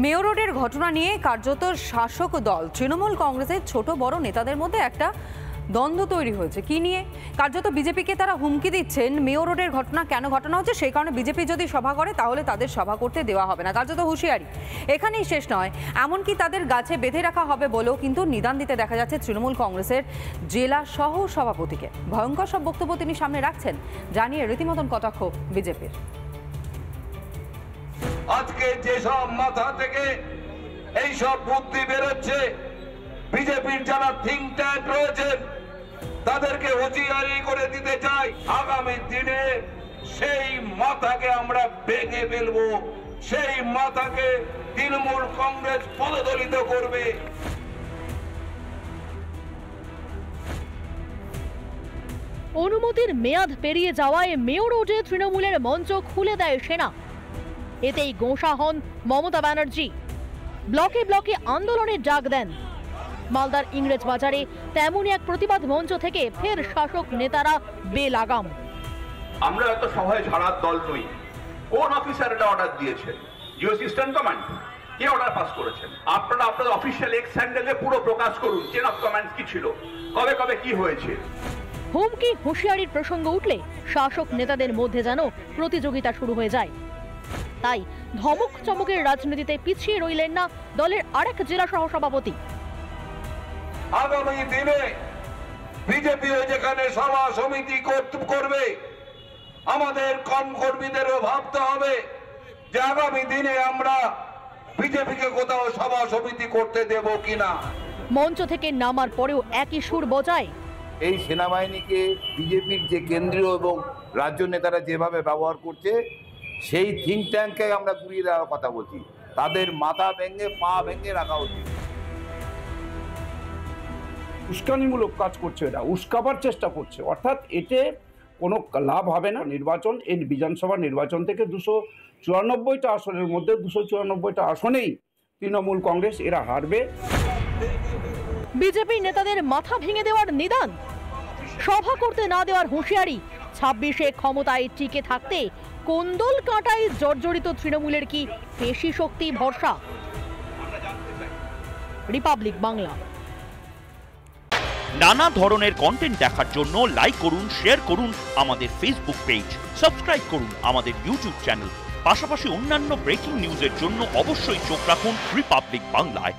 Mayo রোডের ঘটনা নিয়ে কার্যত শাসক দল তৃণমূল কংগ্রেসের ছোট বড় নেতাদের মধ্যে একটা দ্বন্দ্ব তৈরি হয়েছে। কি নিয়ে? কার্যত বিজেপিকে তারা হুমকি দিচ্ছেন, মেয়ো রোডের ঘটনা কেন ঘটনা হচ্ছে সেই কারণে বিজেপি যদি সভা করে তাহলে তাদের সভা করতে দেওয়া হবে না। কার্যত হুঁশিয়ারি। এখানেই শেষ নয়, এমনকি তাদের গাছে বেঁধে রাখা হবে বলেও কিন্তু নিদান দিতে দেখা যাচ্ছে তৃণমূল কংগ্রেসের জেলা সহ সভাপতিকে। ভয়ঙ্কর সব বক্তব্য তিনি সামনে রাখছেন, জানিয়ে রীতিমতন কটাক্ষ বিজেপির। আজকে যেসব মাথা থেকে এইসব বুদ্ধি বেরোচ্ছে, বিজেপির যারা থিঙ্ক ট্যাঙ্ক রয়েছেন তাদেরকে হুঁশিয়ারি করে দিতে চাই, আগামী দিনে সেই মাথাকে আমরা ভেঙে ফেলবো, সেই মাথাকে তৃণমূল কংগ্রেস পদদলিত করবে। অনুমতির মেয়াদ পেরিয়ে যাওয়ায় মেয়ো রোডে তৃণমূলের মঞ্চ খুলে দেয় সেনা। এতেই গোঁসা হন মমতা ব্যানার্জি, ব্লকে ব্লকে আন্দোলনের ডাক দেন। মালদার ইংরেজ বাজারে তেমনই এক প্রতিবাদ মঞ্চ থেকে ফের শাসক নেতারা বেলাগাম। আমরা এত সভায় ঝাড়ার দল নই। কোন অফিসার এটা অর্ডার দিয়েছেন? জিও সিস্টেম কমান্ড কে অর্ডার পাস করেছেন? আপনারা আপনাদের অফিসিয়াল এক্স হ্যান্ডেলে পুরো প্রকাশ করুন চেন অফ কমান্ড কি ছিল, কবে কবে কি হয়েছে। হুমকি হুঁশিয়ারির প্রসঙ্গ উঠলে শাসক নেতাদের মধ্যে যেন প্রতিযোগিতা শুরু হয়ে যায়। তাই ধমক চমকের রাজনীতিতে পিছিয়ে রইলেন না দলের আরেক জেলা সহ সভাপতি। আগামী দিনে বিজেপি যেখানে সভা সমিতি করবে, আমাদের কর্মীদেরও ভাবতে হবে যে আগামী দিনে আমরা বিজেপিকে কোথাও সভা সমিতি করতে দেব কিনা। মঞ্চ থেকে নামার পরেও একই সুর বজায়। এই সেনাবাহিনীকে বিজেপির যে কেন্দ্রীয় এবং রাজ্য নেতারা যেভাবে ব্যবহার করছে, সেই থিঙ্ক ট্যাঙ্ককে আমরা ঘুরিয়ে দেওয়ার কথা বলছি। তাদের মাথা ভেঙে পা ভেঙে রাখা উচিত। উস্কানিমূলক কাজ করছে, এটা উস্কাবার চেষ্টা করছে, অর্থাৎ এতে কোনো লাভ হবে না। নির্বাচন, এই বিধানসভা নির্বাচন থেকে 294টা আসনের মধ্যে 294টা আসনেই তৃণমূল কংগ্রেস এরা হারবে। বিজেপি নেতাদের মাথা ভেঙে দেওয়ার নিদান, সভা করতে না দেওয়ার হুঁশিয়ারি। 26-এ ক্ষমতায় টিকে থাকতে কোন্দল কাঁটায় জর্জরিত তৃণমূলের কি পেশি শক্তি ভরসা? রিপাবলিক বাংলা। নানা ধরনের কন্টেন্ট দেখার জন্য লাইক করুন, শেয়ার করুন আমাদের ফেসবুক পেজ, সাবস্ক্রাইব করুন আমাদের ইউটিউব চ্যানেল। পাশাপাশি অন্যান্য ব্রেকিং নিউজের জন্য অবশ্যই চোখ রাখুন রিপাবলিক বাংলায়।